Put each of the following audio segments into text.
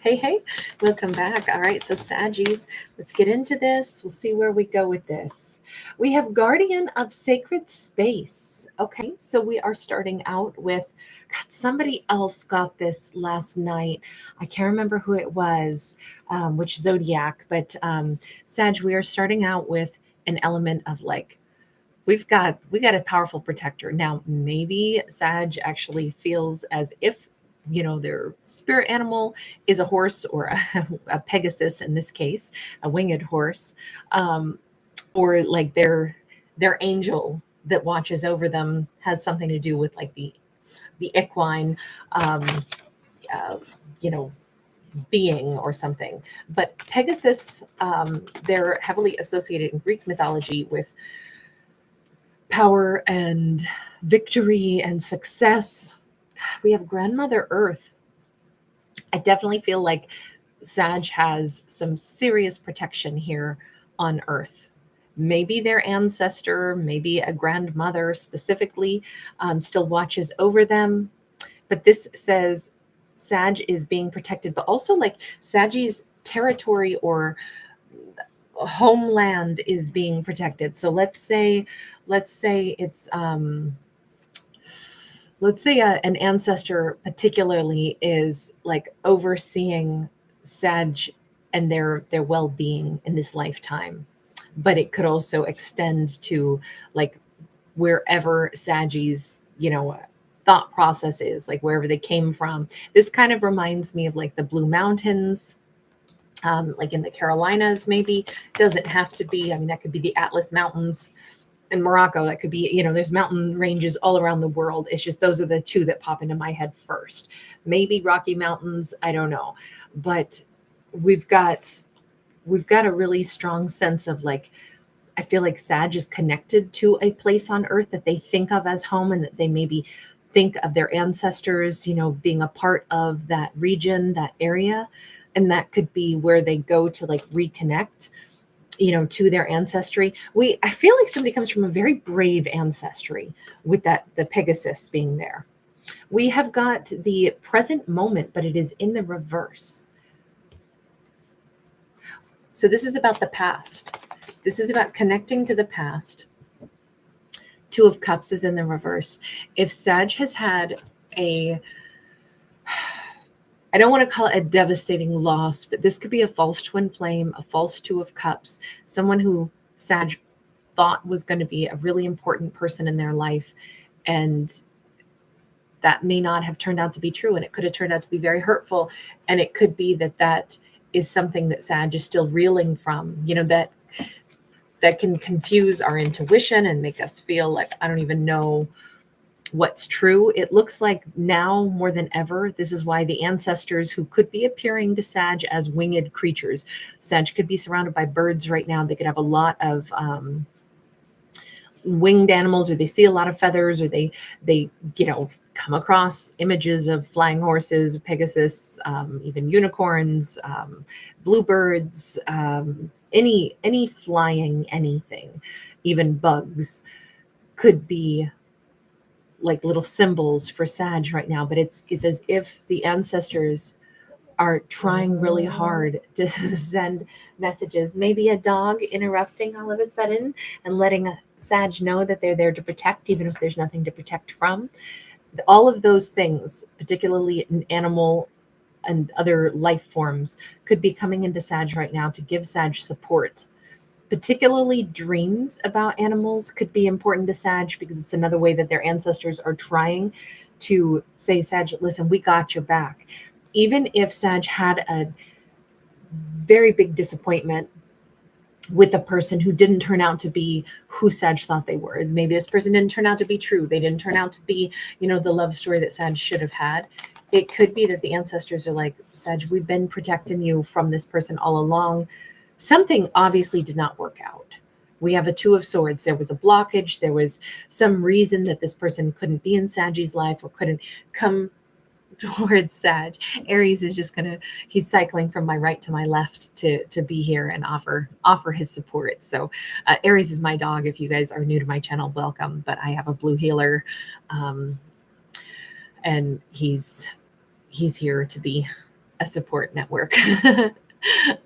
Hey, hey, welcome back. All right, so Saggies, let's get into this. We'll see where we go with this. We have Guardian of Sacred Space. Okay, so we are starting out with, God, somebody else got this last night. I can't remember who it was, which zodiac, but Sag, we are starting out with an element of like, we got a powerful protector. Now, maybe Sag actually feels as if their spirit animal is a horse or a Pegasus in this case, a winged horse, um, or like their angel that watches over them has something to do with like the equine, um, uh, you know, being or something. But Pegasus, they're heavily associated in Greek mythology with power and victory and success. We have Grandmother Earth. I definitely feel like Sag has some serious protection here on Earth. Maybe their ancestor, maybe a grandmother specifically, still watches over them. But this says Sag is being protected, but also like Sag's territory or homeland is being protected. So let's say it's let's say an ancestor particularly is like overseeing Sag and their well-being in this lifetime, but it could also extend to like wherever Sag's thought process is, like wherever they came from. This kind of reminds me of like the Blue Mountains, like in the Carolinas. Maybe doesn't have to be. I mean, that could be the Atlas Mountains in Morocco. That could be, there's mountain ranges all around the world. It's just those are the two that pop into my head first. Maybe Rocky Mountains, I don't know. But we've got we've got a really strong sense of like I feel like Sag is connected to a place on earth that they think of as home and that they maybe think of their ancestors, being a part of that region, that area. And that could be where they go to like reconnect to their ancestry. I feel like somebody comes from a very brave ancestry with that the Pegasus being there. We have got the present moment, but it is in the reverse. So this is about the past. This is about connecting to the past. Two of Cups is in the reverse. If Sag has had a I don't want to call it a devastating loss, but this could be a false twin flame, a false Two of Cups, someone who Sag thought was going to be a really important person in their life. And that may not have turned out to be true. And it could have turned out to be very hurtful. And it could be that that is something that Sag is still reeling from, that can confuse our intuition and make us feel like, I don't even know what's true. It looks like now more than ever, this is why the ancestors who could be appearing to Sag as winged creatures. Sag could be surrounded by birds right now. They could have a lot of winged animals, or they see a lot of feathers, or they come across images of flying horses, Pegasus, even unicorns, bluebirds, any flying anything, even bugs could be like little symbols for Sag right now. But it's as if the ancestors are trying really hard to send messages. Maybe a dog interrupting all of a sudden and letting a Sag know that they're there to protect, even if there's nothing to protect from. All of those things, particularly an animal and other life forms, could be coming into Sag right now to give Sag support. Particularly dreams about animals could be important to Sag because it's another way that their ancestors are trying to say, Sag, listen, we got your back. Even if Sag had a very big disappointment with a person who didn't turn out to be who Sag thought they were. Maybe this person didn't turn out to be true. They didn't turn out to be, the love story that Sag should have had. It could be that the ancestors are like, Sag, we've been protecting you from this person all along. Something obviously did not work out. We have a Two of Swords. There was a blockage. There was some reason that this person couldn't be in Sag's life or couldn't come towards Sag. Aries is just he's cycling from my right to my left to be here and offer his support. So Aries is my dog. If you guys are new to my channel, welcome. But I have a blue healer, and he's here to be a support network.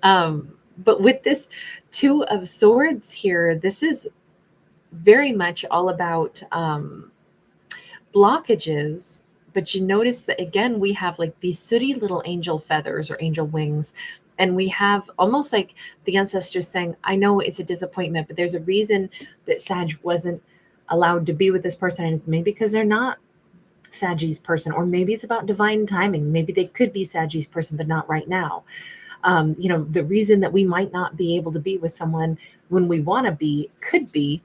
But with this Two of Swords here, this is very much all about blockages. But you notice that again, we have like these sooty little angel feathers or angel wings. And we have almost like the ancestors saying, I know it's a disappointment, but there's a reason that Sag wasn't allowed to be with this person. And it's maybe because they're not Saggy's person, or maybe it's about divine timing. Maybe they could be Saggy's person, but not right now. The reason that we might not be able to be with someone when we want to be could be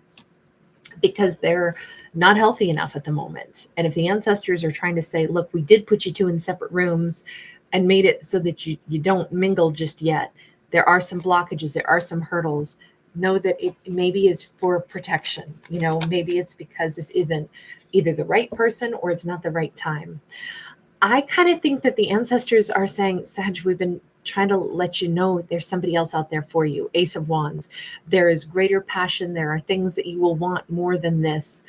because they're not healthy enough at the moment. And if the ancestors are trying to say, look, we did put you two in separate rooms and made it so that you don't mingle just yet, there are some blockages, there are some hurdles. Know that it maybe is for protection. Maybe it's because this isn't either the right person or it's not the right time. I kind of think that the ancestors are saying, Sag, we've been trying to let you know there's somebody else out there for you. Ace of Wands. There is greater passion. There are things that you will want more than this,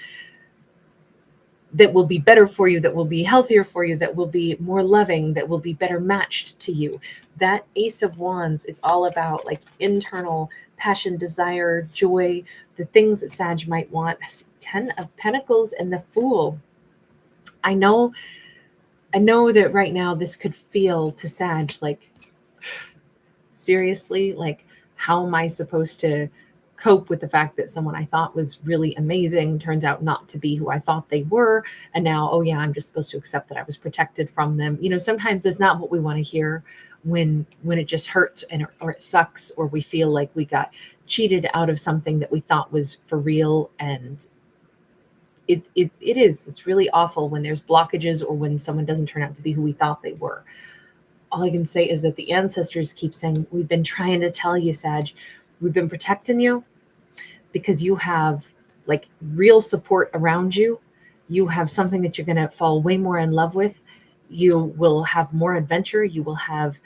that will be better for you, that will be healthier for you, that will be more loving, that will be better matched to you. That Ace of Wands is all about like internal passion, desire, joy, the things that Sag might want. 10 of Pentacles and the Fool. I know that right now this could feel to Sag like, seriously, like, how am I supposed to cope with the fact that someone I thought was really amazing turns out not to be who I thought they were? And now, oh yeah, I'm just supposed to accept that I was protected from them. Sometimes it's not what we want to hear when it just hurts or it sucks, or we feel like we got cheated out of something that we thought was for real. And it's really awful when there's blockages or when someone doesn't turn out to be who we thought they were. All I can say is that the ancestors keep saying, we've been trying to tell you, Sag, we've been protecting you because you have like real support around you. You have something that you're going to fall way more in love with. You will have more adventure. You will have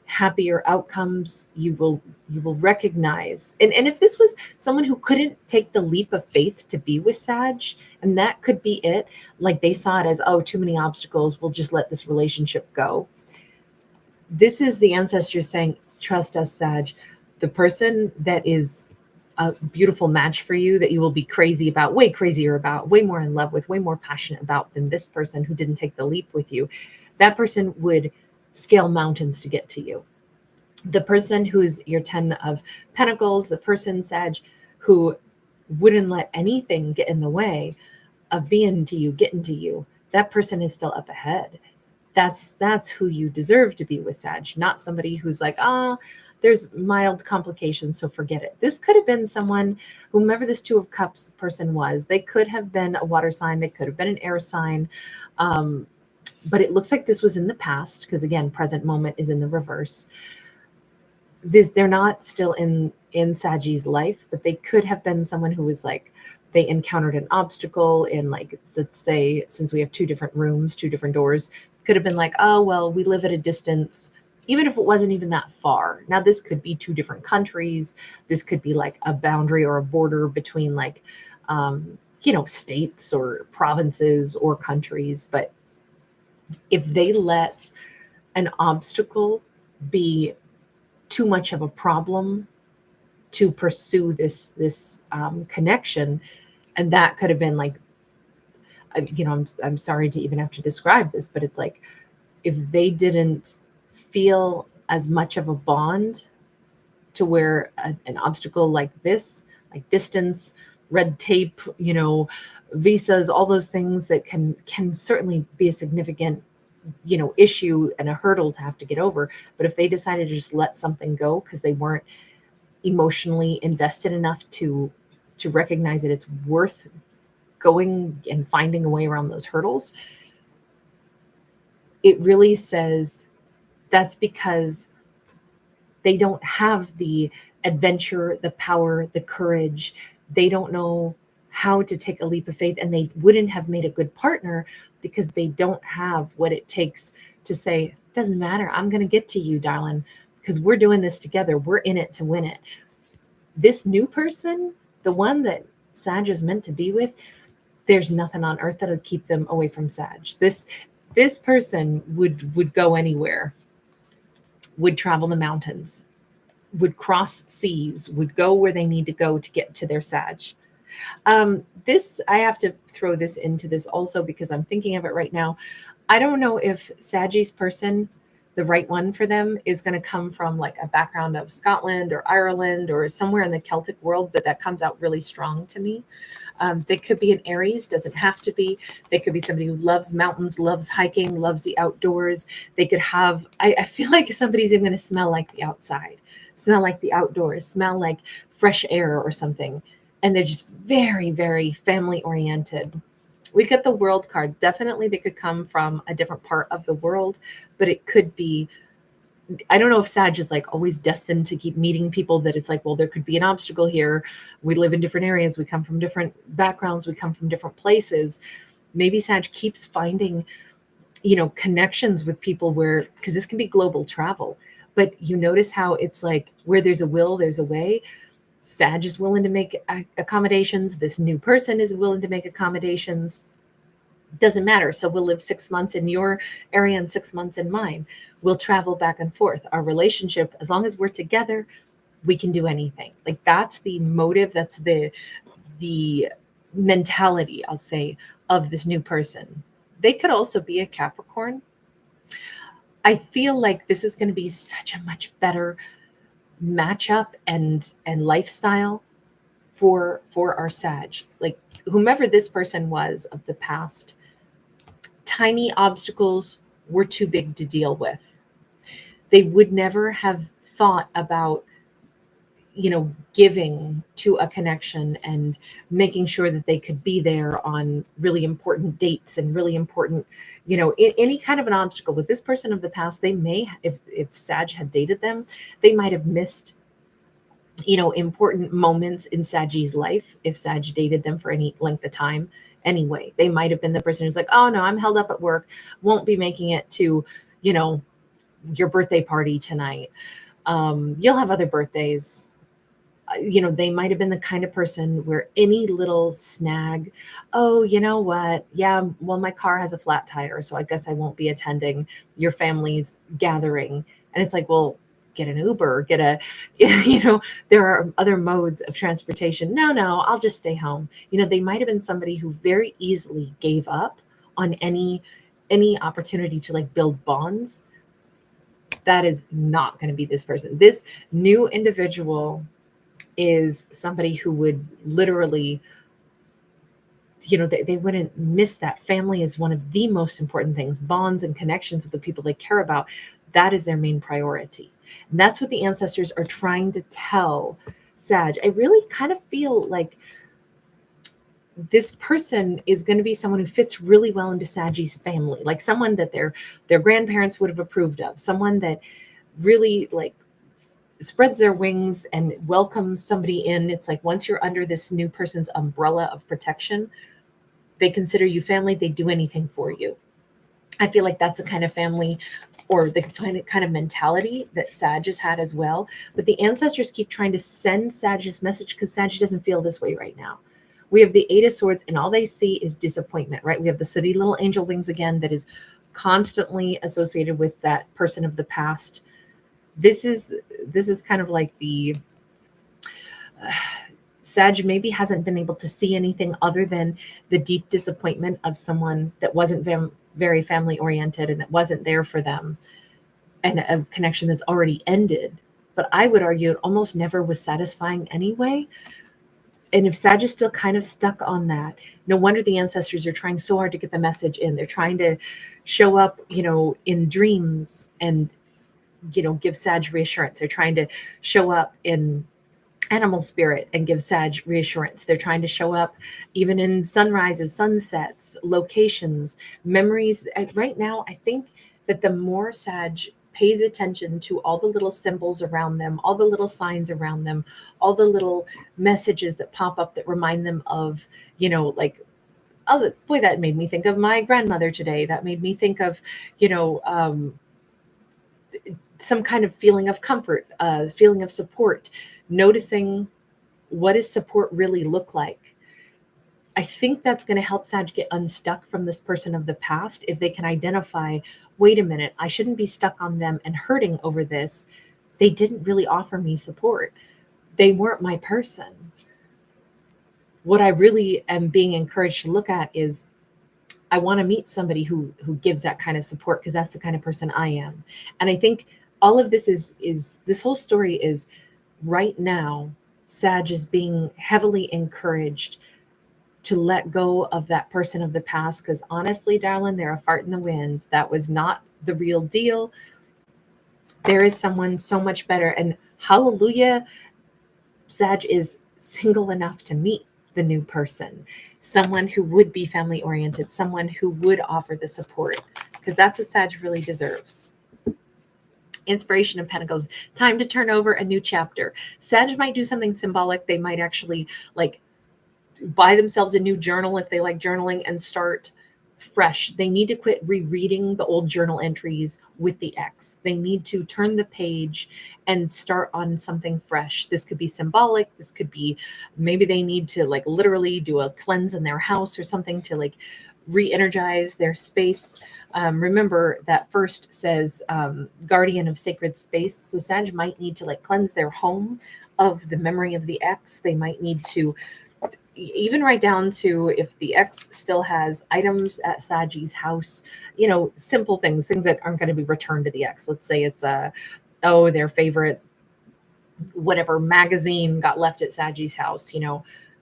happier outcomes. You will recognize. And if this was someone who couldn't take the leap of faith to be with Sag, and that could be it, like they saw it as, oh, too many obstacles, we'll just let this relationship go. This is the ancestors saying, trust us, Sag. The person that is a beautiful match for you, that you will be crazy about, way crazier about, way more in love with, way more passionate about than this person who didn't take the leap with you, that person would scale mountains to get to you. The person who's your 10 of Pentacles, the person, Sag, who wouldn't let anything get in the way of being to you, getting to you, that person is still up ahead. That's who you deserve to be with, Sag, not somebody who's like, there's mild complications, so forget it. This could have been someone, whomever this Two of Cups person was. They could have been a water sign. They could have been an air sign. But it looks like this was in the past, because again, present moment is in the reverse. They're not still in Saggy's life, but they could have been someone who was like, they encountered an obstacle in, like, let's say, since we have two different rooms, two different doors, could have been like, oh, well, we live at a distance, even if it wasn't even that far. Now, this could be two different countries. This could be like a boundary or a border between like, states or provinces or countries. But if they let an obstacle be too much of a problem to pursue this connection, and that could have been like, I'm sorry to even have to describe this, but it's like, if they didn't feel as much of a bond to where an obstacle like this, like distance, red tape, visas, all those things that can certainly be a significant, issue and a hurdle to have to get over. But if they decided to just let something go because they weren't emotionally invested enough to recognize that it's worth going and finding a way around those hurdles, it really says that's because they don't have the adventure, the power, the courage. They don't know how to take a leap of faith, and they wouldn't have made a good partner because they don't have what it takes to say, doesn't matter, I'm going to get to you, darling, because we're doing this together. We're in it to win it. This new person, the one that Sag is meant to be with, there's nothing on earth that'll keep them away from Sag. This person would go anywhere would travel the mountains, would cross seas, would go where they need to go to get to their Sag. This, I have to throw this into this also because I'm thinking of it right now. I don't know if Saggy's person, the right one for them, is going to come from like a background of Scotland or Ireland or somewhere in the Celtic world, but that comes out really strong to me. They could be an Aries, doesn't have to be. They could be somebody who loves mountains, loves hiking, loves the outdoors. They could have, I feel like somebody's even going to smell like the outside, smell like the outdoors, smell like fresh air or something. And they're just very, very family oriented. We get the World card. Definitely they could come from a different part of the world, but it could be, I don't know if Sag is like always destined to keep meeting people that it's like, well, there could be an obstacle here. We live in different areas. We come from different backgrounds. We come from different places. Maybe Sag keeps finding, connections with people where, because this can be global travel, but you notice how it's like where there's a will, there's a way. Sag is willing to make accommodations. This new person is willing to make accommodations. Doesn't matter. So we'll live 6 months in your area and 6 months in mine. We'll travel back and forth. Our relationship, as long as we're together, we can do anything. Like that's the motive. That's the mentality, I'll say, of this new person. They could also be a Capricorn. I feel like this is going to be such a much better matchup and lifestyle for our Sag. Like whomever this person was of the past, tiny obstacles were too big to deal with. They would never have thought about giving to a connection and making sure that they could be there on really important dates and really important, any kind of an obstacle with this person of the past. They may, if Sag had dated them, they might have missed, important moments in Saggy's life if Sag dated them for any length of time. Anyway, they might have been the person who's like, oh no, I'm held up at work, won't be making it to, your birthday party tonight. You'll have other birthdays. They might have been the kind of person where any little snag, oh, you know what? Yeah, well, my car has a flat tire, so I guess I won't be attending your family's gathering. And it's like, well, get an Uber, there are other modes of transportation. No, I'll just stay home. They might have been somebody who very easily gave up on any opportunity to like build bonds. That is not going to be this person. This new individual is somebody who would literally, they wouldn't miss that. Family is one of the most important things. Bonds and connections with the people they care about, that is their main priority. And that's what the ancestors are trying to tell Sag. I really kind of feel like this person is going to be someone who fits really well into Saggy's family, like someone that their grandparents would have approved of, someone that really like spreads their wings and welcomes somebody in. It's like once you're under this new person's umbrella of protection, they consider you family. They do anything for you. I feel like that's the kind of family or the kind of mentality that Sag has had as well. But the ancestors keep trying to send Sag this message because Sag doesn't feel this way right now. We have the Eight of Swords and all they see is disappointment, right? We have the sooty little angel wings again that is constantly associated with that person of the past. This is kind of like the Sag maybe hasn't been able to see anything other than the deep disappointment of someone that wasn't very family oriented and that wasn't there for them, and a connection that's already ended. But I would argue it almost never was satisfying anyway. And if Sag is still kind of stuck on that, no wonder the ancestors are trying so hard to get the message in. They're trying to show up, in dreams and, give Sag reassurance. They're trying to show up in animal spirit and give Sag reassurance. They're trying to show up even in sunrises, sunsets, locations, memories. And right now, I think that the more Sag pays attention to all the little symbols around them, all the little signs around them, all the little messages that pop up that remind them of, like, oh boy, that made me think of my grandmother today. That made me think of, some kind of feeling of comfort, feeling of support, noticing what does support really look like. I think that's going to help Sag get unstuck from this person of the past if they can identify wait a minute, I shouldn't be stuck on them and hurting over this. They didn't really offer me support. They weren't my person. What I really am being encouraged to look at is I want to meet somebody who gives that kind of support, because that's the kind of person I am. And I think all of this is this whole story is right now, Sag is being heavily encouraged to let go of that person of the past, because honestly, darling, they're a fart in the wind. That was not the real deal. There is someone so much better. And hallelujah, Sag is single enough to meet the new person, someone who would be family oriented, someone who would offer the support, because that's what Sag really deserves. Inspiration of Pentacles, time to turn over a new chapter. Sag might do something symbolic. They might actually like buy themselves a new journal if they like journaling and start fresh. They need to quit rereading the old journal entries with the X. They need to turn the page and start on something fresh. This could be symbolic. This could be maybe they need to like literally do a cleanse in their house or something to like re-energize their space. Remember that first says guardian of sacred space. So Sag might need to like cleanse their home of the memory of the X. They might need to even right down to if the ex still has items at Sagi's house, simple things that aren't going to be returned to the ex. Let's say it's their favorite whatever magazine got left at Sagi's house.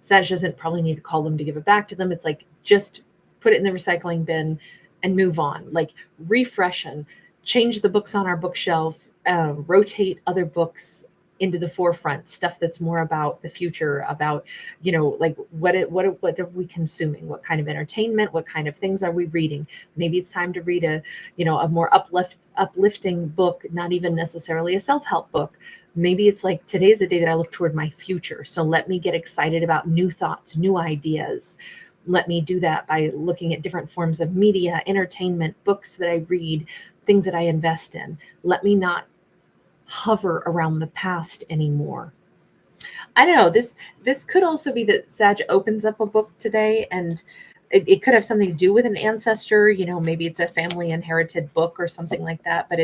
Sag doesn't probably need to call them to give it back to them. It's like just put it in the recycling bin and move on. Like refresh and change the books on our bookshelf, rotate other books into the forefront, stuff that's more about the future, about like what are we consuming, what kind of entertainment, what kind of things are we reading. Maybe it's time to read a more uplifting book, not even necessarily a self-help book. Maybe it's like today's the day that I look toward my future, so let me get excited about new thoughts, new ideas. Let me do that by looking at different forms of media, entertainment, books that I read, things that I invest in. Let me not hover around the past anymore. I don't know. This could also be that Sag opens up a book today, and it could have something to do with an ancestor. Maybe it's a family inherited book or something like that. But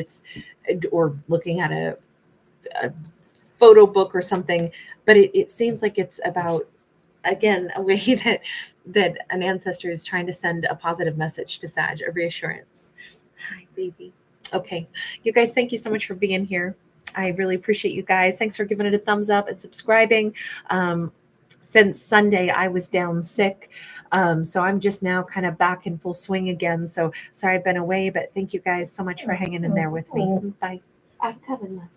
or looking at a photo book or something. But it seems like it's about, again, a way that an ancestor is trying to send a positive message to Sag, a reassurance. Hi, baby. Okay, you guys, thank you so much for being here. I really appreciate you guys. Thanks for giving it a thumbs up and subscribing. Since Sunday, I was down sick. So I'm just now kind of back in full swing again. So sorry I've been away, but thank you guys so much for hanging in there with me. Bye. I've covered love.